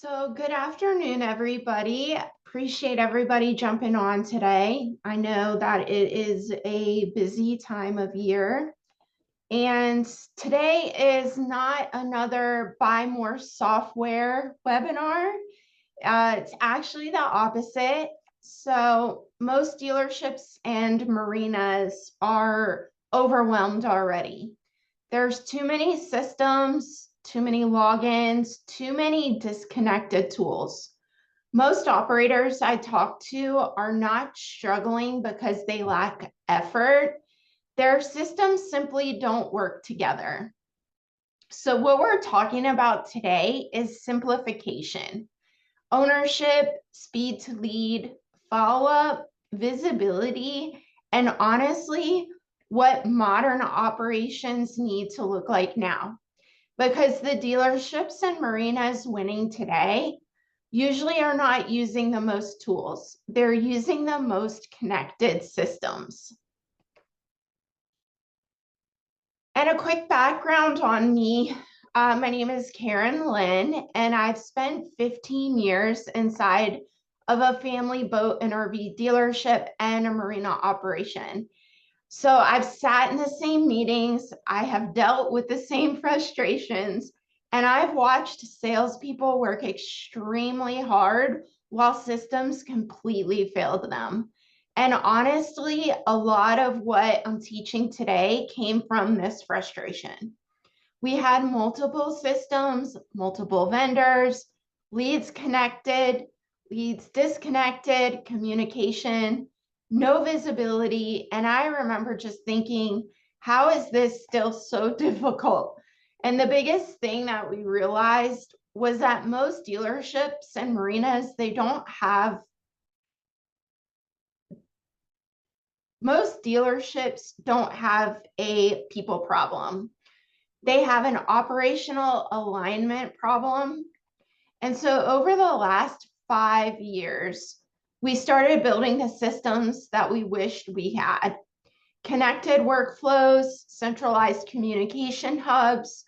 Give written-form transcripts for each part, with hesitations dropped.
So, good afternoon, everybody. Appreciate everybody jumping on today. I know that it is a busy time of year, and today is not another buy more software webinar. It's actually the opposite. So, most dealerships and marinas are overwhelmed already. There's too many systems, too many logins, too many disconnected tools. Most operators I talk to are not struggling because they lack effort. Their systems simply don't work together. So what we're talking about today is simplification, ownership, speed to lead, follow-up, visibility, and honestly, what modern operations need to look like now. Because the dealerships and marinas winning today usually are not using the most tools. They're using the most connected systems. And a quick background on me. My name is Keryn Lynn, and I've spent 15 years inside of a family boat and RV dealership and a marina operation. So I've sat in the same meetings, I have dealt with the same frustrations, and I've watched salespeople work extremely hard while systems completely failed them. And honestly, a lot of what I'm teaching today came from this frustration. We had multiple systems, multiple vendors, leads connected, leads disconnected, communication, no visibility. And I remember just thinking, how is this still so difficult? And the biggest thing that we realized was that most dealerships and marinas, most dealerships don't have a people problem. They have an operational alignment problem. And so over the last 5 years, we started building the systems that we wished we had. Connected workflows, centralized communication hubs,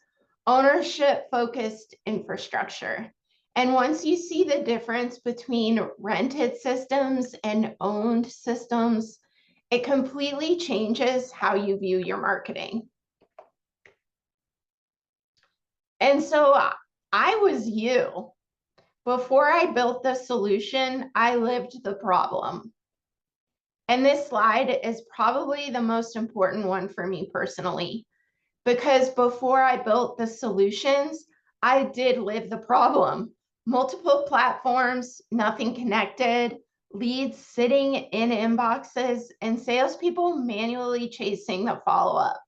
ownership-focused infrastructure. And once you see the difference between rented systems and owned systems, it completely changes how you view your marketing. And so I was you. Before I built the solution, I lived the problem. And this slide is probably the most important one for me personally, because before I built the solutions, I did live the problem. Multiple platforms, nothing connected, leads sitting in inboxes, and salespeople manually chasing the follow-up.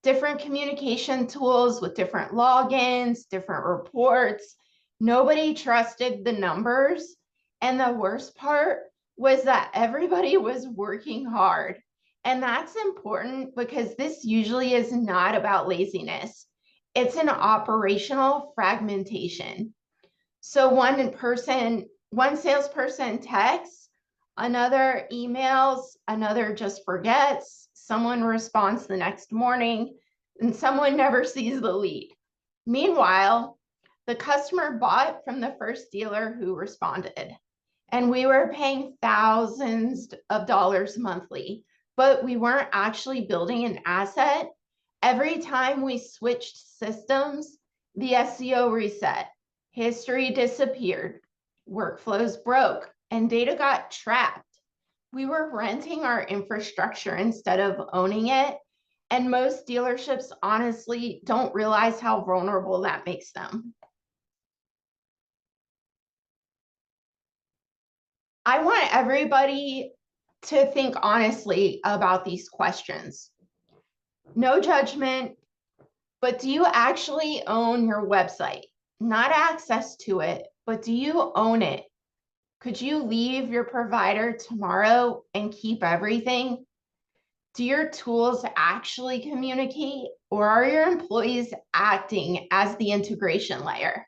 Different communication tools with different logins, different reports. Nobody trusted the numbers. And the worst part was that everybody was working hard. And that's important because this usually is not about laziness. It's an operational fragmentation. So one salesperson texts, another emails, another just forgets, someone responds the next morning, and someone never sees the lead. Meanwhile, the customer bought from the first dealer who responded, and we were paying thousands of dollars monthly, but we weren't actually building an asset. Every time we switched systems, the SEO reset, history disappeared, workflows broke, and data got trapped. We were renting our infrastructure instead of owning it, and most dealerships honestly don't realize how vulnerable that makes them. I want everybody to think honestly about these questions. No judgment, but do you actually own your website? Not access to it, but do you own it? Could you leave your provider tomorrow and keep everything? Do your tools actually communicate, or are your employees acting as the integration layer?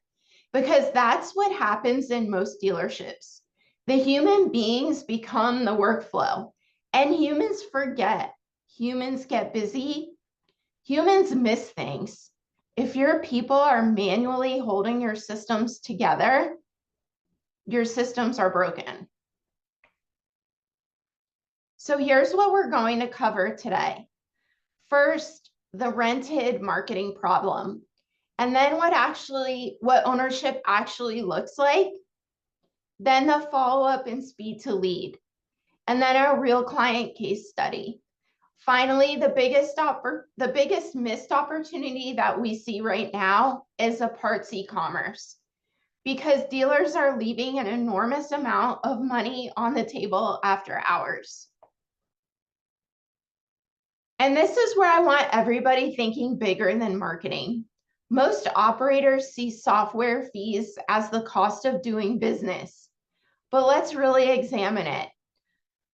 Because that's what happens in most dealerships. The human beings become the workflow, and humans forget. Humans get busy. Humans miss things. If your people are manually holding your systems together, your systems are broken. So here's what we're going to cover today. First, the rented marketing problem, and then what ownership actually looks like, then the follow-up and speed to lead, and then our real client case study. Finally, the biggest missed opportunity that we see right now is a parts e-commerce, because dealers are leaving an enormous amount of money on the table after hours. And this is where I want everybody thinking bigger than marketing. Most operators see software fees as the cost of doing business, but let's really examine it.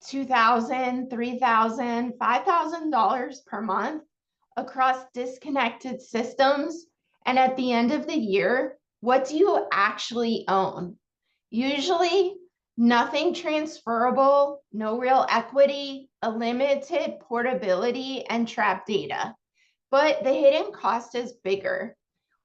$2,000, $3,000, $5,000 per month across disconnected systems. And at the end of the year, what do you actually own? Usually nothing transferable, no real equity, a limited portability, and trapped data. But the hidden cost is bigger.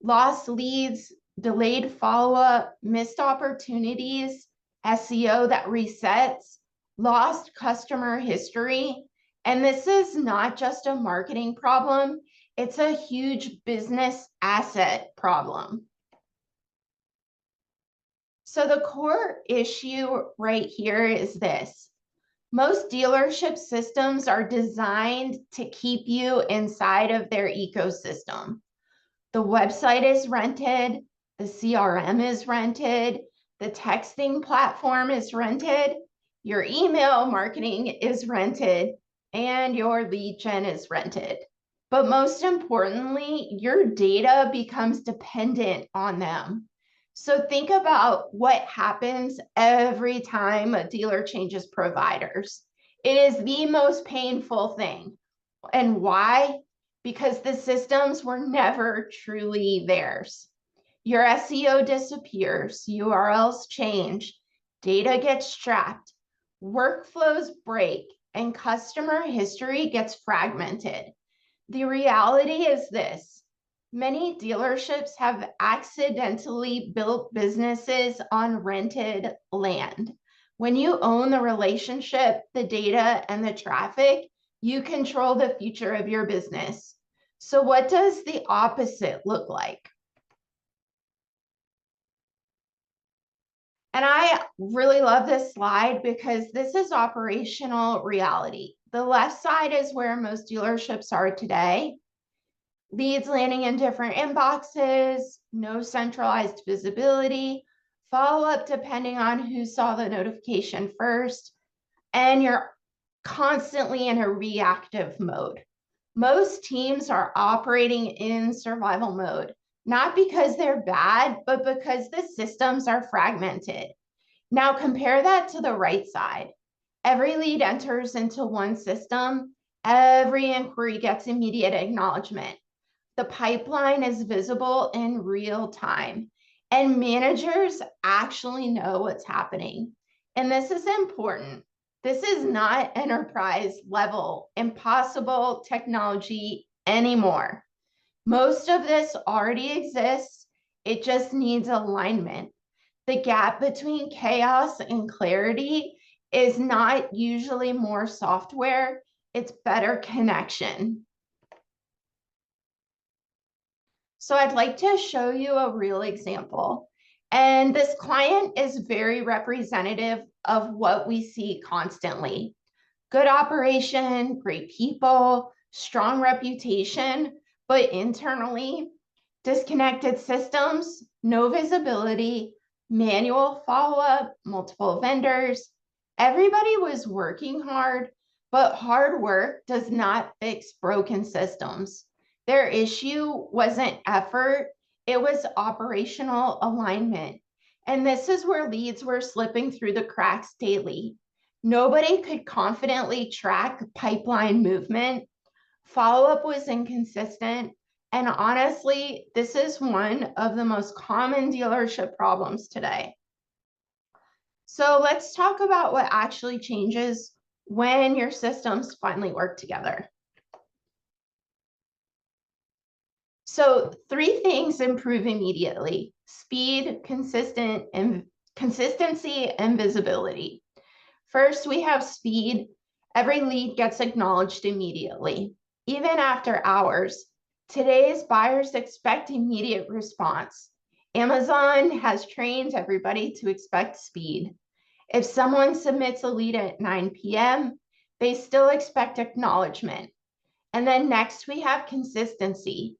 Lost leads, delayed follow-up, missed opportunities, SEO that resets, lost customer history. And this is not just a marketing problem, it's a huge business asset problem. So the core issue right here is this. Most dealership systems are designed to keep you inside of their ecosystem. The website is rented, the CRM is rented, the texting platform is rented, your email marketing is rented, and your lead gen is rented. But most importantly, your data becomes dependent on them. So think about what happens every time a dealer changes providers. It is the most painful thing. And why? Because the systems were never truly theirs. Your SEO disappears, URLs change, data gets trapped, workflows break, and customer history gets fragmented. The reality is this. Many dealerships have accidentally built businesses on rented land. When you own the relationship, the data, and the traffic, you control the future of your business. So what does the opposite look like? And I really love this slide because this is operational reality. The left side is where most dealerships are today. Leads landing in different inboxes, no centralized visibility, follow-up depending on who saw the notification first, and you're constantly in a reactive mode. Most teams are operating in survival mode, not because they're bad, but because the systems are fragmented. Now compare that to the right side. Every lead enters into one system. Every inquiry gets immediate acknowledgement. The pipeline is visible in real time, and managers actually know what's happening. And this is important. This is not enterprise level, impossible technology anymore. Most of this already exists. It just needs alignment. The gap between chaos and clarity is not usually more software, it's better connection. So I'd like to show you a real example. And this client is very representative of what we see constantly. Good operation, great people, strong reputation, but internally, disconnected systems, no visibility, manual follow-up, multiple vendors. Everybody was working hard, but hard work does not fix broken systems. Their issue wasn't effort, it was operational alignment. And this is where leads were slipping through the cracks daily. Nobody could confidently track pipeline movement. Follow-up was inconsistent. And honestly, this is one of the most common dealership problems today. So let's talk about what actually changes when your systems finally work together. So 3 things improve immediately: speed, consistency, and visibility. First, we have speed. Every lead gets acknowledged immediately, even after hours. Today's buyers expect immediate response. Amazon has trained everybody to expect speed. If someone submits a lead at 9 p.m., they still expect acknowledgement. And then next, we have consistency.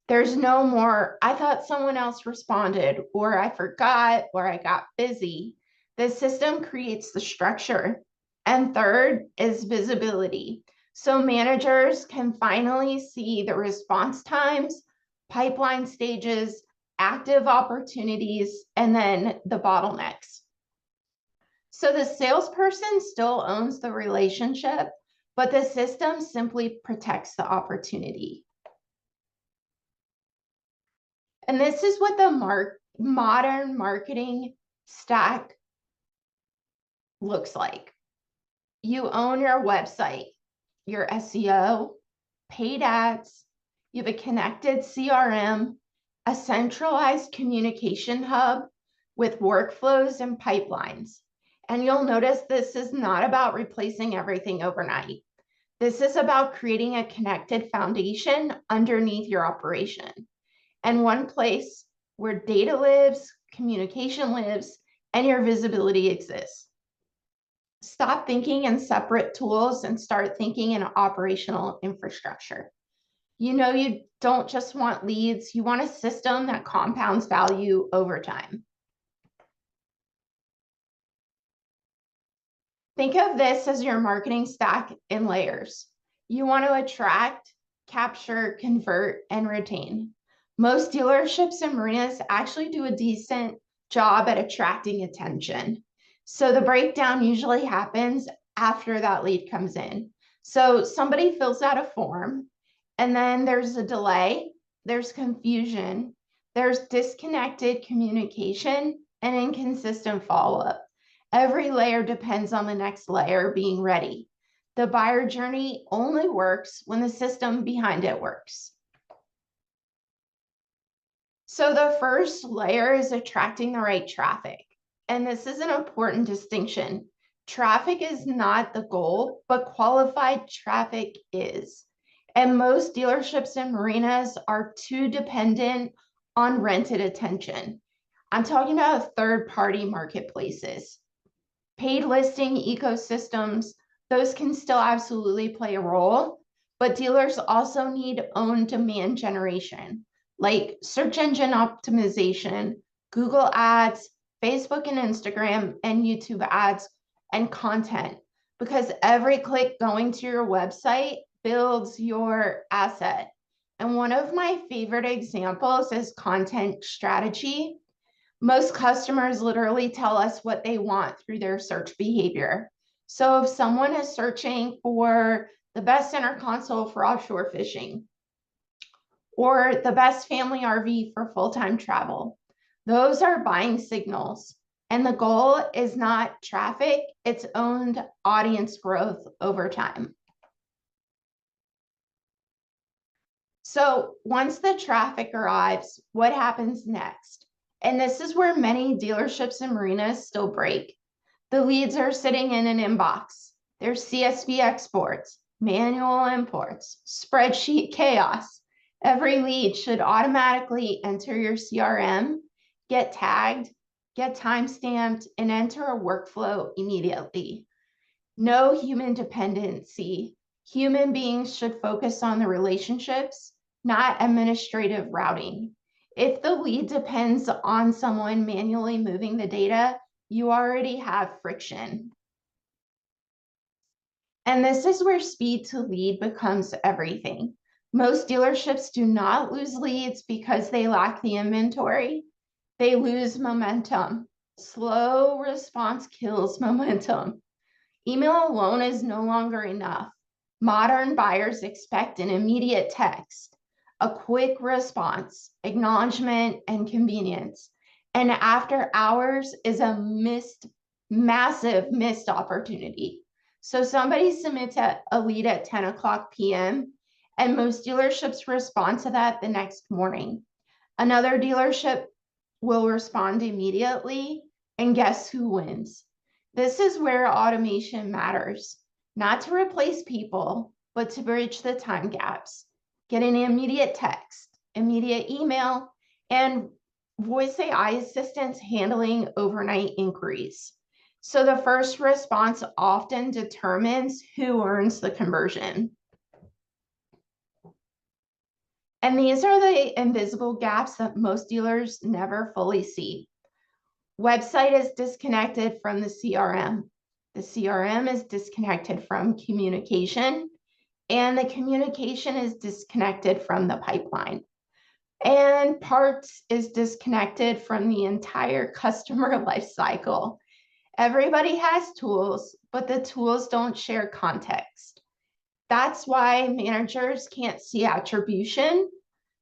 There's no more, I thought someone else responded, or I forgot, or I got busy. The system creates the structure. And third is visibility. So managers can finally see the response times, pipeline stages, active opportunities, and then the bottlenecks. So the salesperson still owns the relationship, but the system simply protects the opportunity. And this is what the modern marketing stack looks like. You own your website, your SEO, paid ads, you have a connected CRM, a centralized communication hub with workflows and pipelines. And you'll notice this is not about replacing everything overnight. This is about creating a connected foundation underneath your operation, and one place where data lives, communication lives, and your visibility exists. Stop thinking in separate tools and start thinking in operational infrastructure. You don't just want leads, you want a system that compounds value over time. Think of this as your marketing stack in layers. You want to attract, capture, convert, and retain. Most dealerships and marinas actually do a decent job at attracting attention. So the breakdown usually happens after that lead comes in. So somebody fills out a form, and then there's a delay, there's confusion, there's disconnected communication, and inconsistent follow-up. Every layer depends on the next layer being ready. The buyer journey only works when the system behind it works. So the first layer is attracting the right traffic. And this is an important distinction. Traffic is not the goal, but qualified traffic is. And most dealerships and marinas are too dependent on rented attention. I'm talking about third-party marketplaces. Paid listing ecosystems, those can still absolutely play a role, but dealers also need own demand generation, like search engine optimization, Google ads, Facebook and Instagram, and YouTube ads, and content, because every click going to your website builds your asset. And one of my favorite examples is content strategy. Most customers literally tell us what they want through their search behavior. So if someone is searching for the best center console for offshore fishing, or the best family RV for full-time travel, those are buying signals. And the goal is not traffic, it's owned audience growth over time. So once the traffic arrives, what happens next? And this is where many dealerships and marinas still break. The leads are sitting in an inbox. There's CSV exports, manual imports, spreadsheet chaos. Every lead should automatically enter your CRM, get tagged, get timestamped, and enter a workflow immediately. No human dependency. Human beings should focus on the relationships, not administrative routing. If the lead depends on someone manually moving the data, you already have friction. And this is where speed to lead becomes everything. Most dealerships do not lose leads because they lack the inventory. They lose momentum. Slow response kills momentum. Email alone is no longer enough. Modern buyers expect an immediate text, a quick response, acknowledgement, and convenience. And after hours is a massive missed opportunity. So somebody submits a lead at 10 o'clock p.m. and most dealerships respond to that the next morning. Another dealership will respond immediately, and guess who wins? This is where automation matters, not to replace people, but to bridge the time gaps. Get an immediate text, immediate email, and voice AI assistants handling overnight inquiries. So the first response often determines who earns the conversion. And these are the invisible gaps that most dealers never fully see. Website is disconnected from the CRM. The CRM is disconnected from communication, and the communication is disconnected from the pipeline. And parts is disconnected from the entire customer life cycle. Everybody has tools, but the tools don't share context. That's why managers can't see attribution,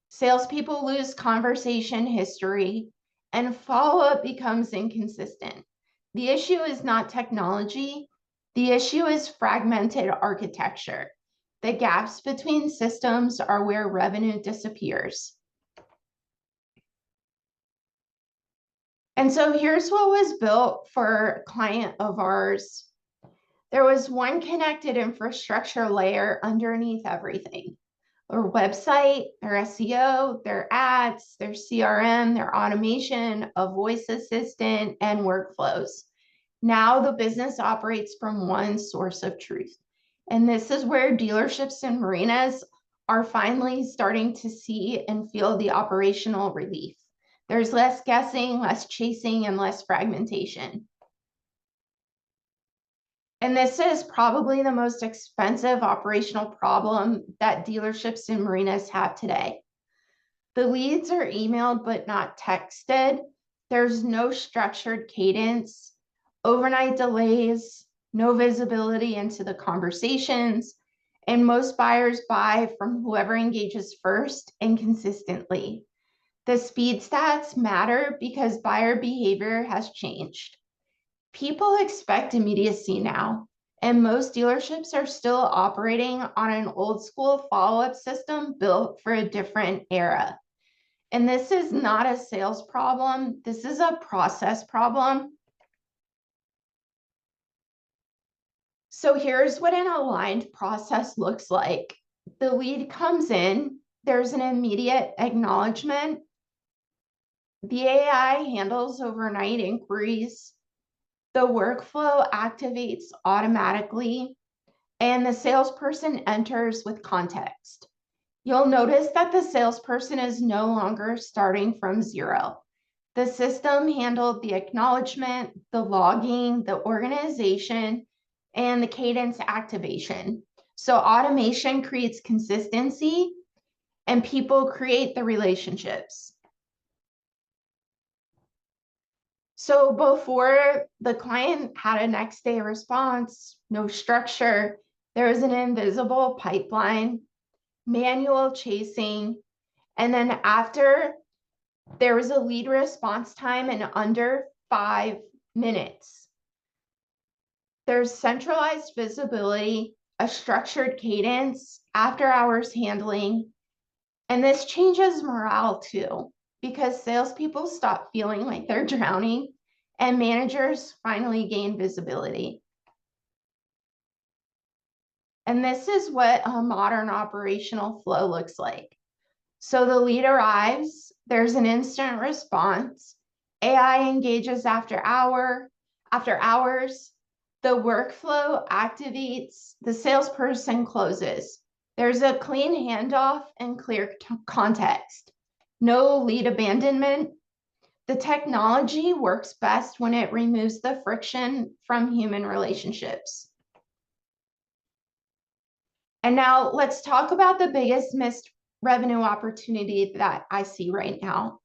salespeople lose conversation history, and follow-up becomes inconsistent. The issue is not technology. The issue is fragmented architecture. The gaps between systems are where revenue disappears. And so here's what was built for a client of ours. There was one connected infrastructure layer underneath everything. Their website, their SEO, their ads, their CRM, their automation, a voice assistant, and workflows. Now the business operates from one source of truth. And this is where dealerships and marinas are finally starting to see and feel the operational relief. There's less guessing, less chasing, and less fragmentation. And this is probably the most expensive operational problem that dealerships and marinas have today. The leads are emailed but not texted. There's no structured cadence, overnight delays, no visibility into the conversations, and most buyers buy from whoever engages first and consistently. The speed stats matter because buyer behavior has changed. People expect immediacy now, and most dealerships are still operating on an old school follow-up system built for a different era. And this is not a sales problem. This is a process problem. So here's what an aligned process looks like. The lead comes in, there's an immediate acknowledgement. The AI handles overnight inquiries. The workflow activates automatically, and the salesperson enters with context. You'll notice that the salesperson is no longer starting from zero. The system handled the acknowledgement, the logging, the organization, and the cadence activation. So automation creates consistency, and people create the relationships. So before the client had a next day response, no structure, there was an invisible pipeline, manual chasing, and then after there was a lead response time in under 5 minutes. There's centralized visibility, a structured cadence, after hours handling, and this changes morale too, because salespeople stop feeling like they're drowning and managers finally gain visibility. And this is what a modern operational flow looks like. So the lead arrives, there's an instant response, AI engages after hours, the workflow activates, the salesperson closes. There's a clean handoff and clear context. No lead abandonment. The technology works best when it removes the friction from human relationships. And now let's talk about the biggest missed revenue opportunity that I see right now,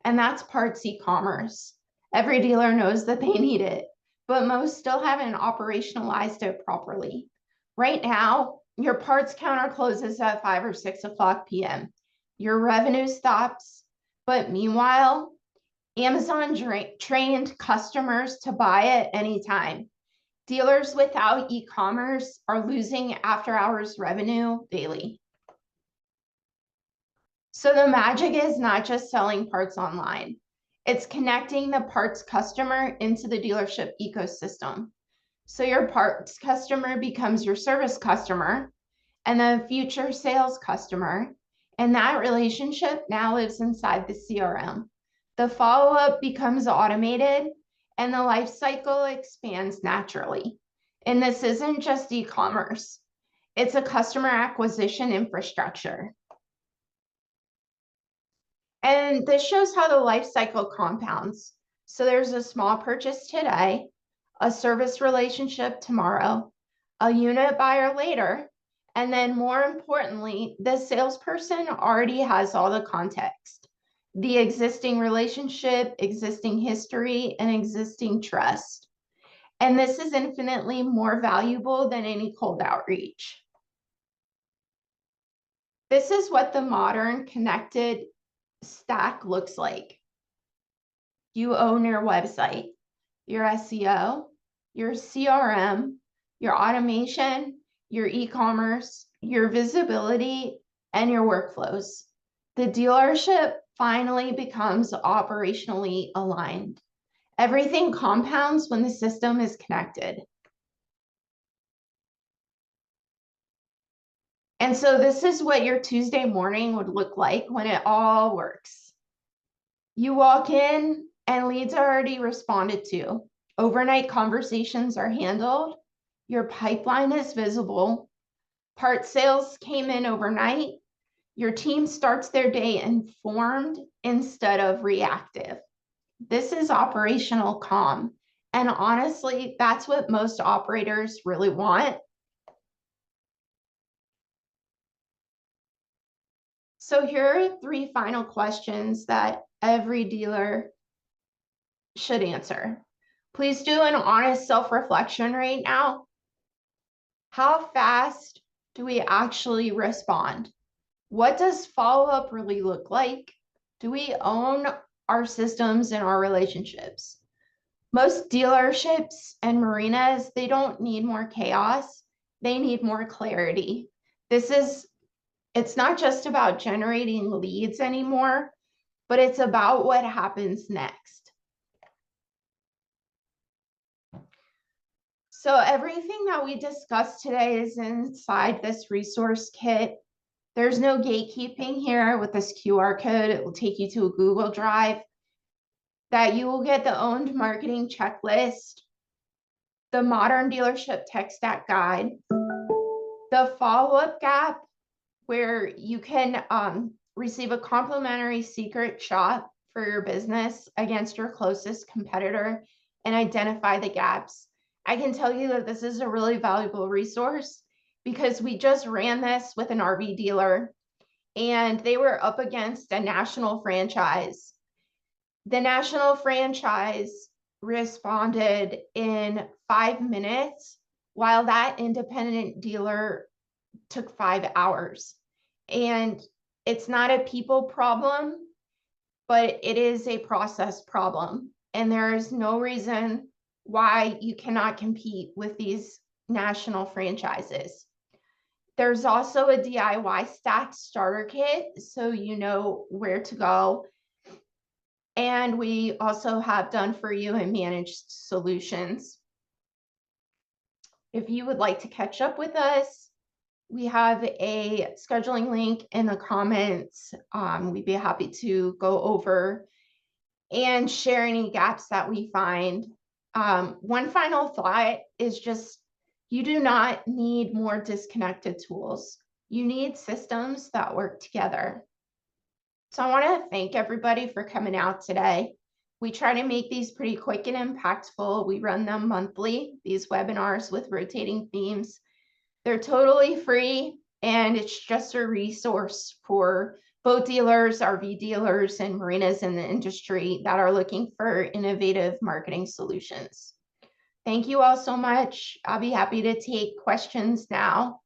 and that's parts e-commerce. Every dealer knows that they need it, but most still haven't operationalized it properly. Right now, your parts counter closes at 5 or 6 o'clock p.m. Your revenue stops, but meanwhile, Amazon trained customers to buy at any time. Dealers without e-commerce are losing after-hours revenue daily. So the magic is not just selling parts online. It's connecting the parts customer into the dealership ecosystem. So your parts customer becomes your service customer and the future sales customer. And that relationship now lives inside the CRM. The follow-up becomes automated and the life cycle expands naturally. And this isn't just e-commerce. It's a customer acquisition infrastructure. And this shows how the life cycle compounds. So there's a small purchase today, a service relationship tomorrow, a unit buyer later, and then more importantly, the salesperson already has all the context, the existing relationship, existing history, and existing trust. And this is infinitely more valuable than any cold outreach. This is what the modern connected stack looks like. You own your website, your SEO, your CRM, your automation, your e-commerce, your visibility, and your workflows. The dealership finally becomes operationally aligned. Everything compounds when the system is connected. And so this is what your Tuesday morning would look like when it all works. You walk in and leads are already responded to. Overnight conversations are handled. Your pipeline is visible. Part sales came in overnight. Your team starts their day informed instead of reactive. This is operational calm. And honestly, that's what most operators really want. So here are 3 final questions that every dealer should answer. Please do an honest self-reflection right now. How fast do we actually respond? What does follow-up really look like? Do we own our systems and our relationships? Most dealerships and marinas, they don't need more chaos. They need more clarity. It's not just about generating leads anymore, but it's about what happens next. So everything that we discussed today is inside this resource kit. There's no gatekeeping here with this QR code. It will take you to a Google Drive that you will get the owned marketing checklist, the modern dealership tech stack guide, the follow-up gap where you can receive a complimentary secret shop for your business against your closest competitor and identify the gaps. I can tell you that this is a really valuable resource because we just ran this with an RV dealer and they were up against a national franchise. The national franchise responded in 5 minutes, while that independent dealer took 5 hours. And it's not a people problem, but it is a process problem. And there is no reason why you cannot compete with these national franchises. There's also a DIY stack starter kit, so you know where to go. And we also have done for you and managed solutions. If you would like to catch up with us, we have a scheduling link in the comments. We'd be happy to go over and share any gaps that we find. One final thought is just, you do not need more disconnected tools. You need systems that work together. So I want to thank everybody for coming out today. We try to make these pretty quick and impactful. We run them monthly, these webinars with rotating themes. They're totally free, and it's just a resource for boat dealers, RV dealers, and marinas in the industry that are looking for innovative marketing solutions. Thank you all so much. I'll be happy to take questions now.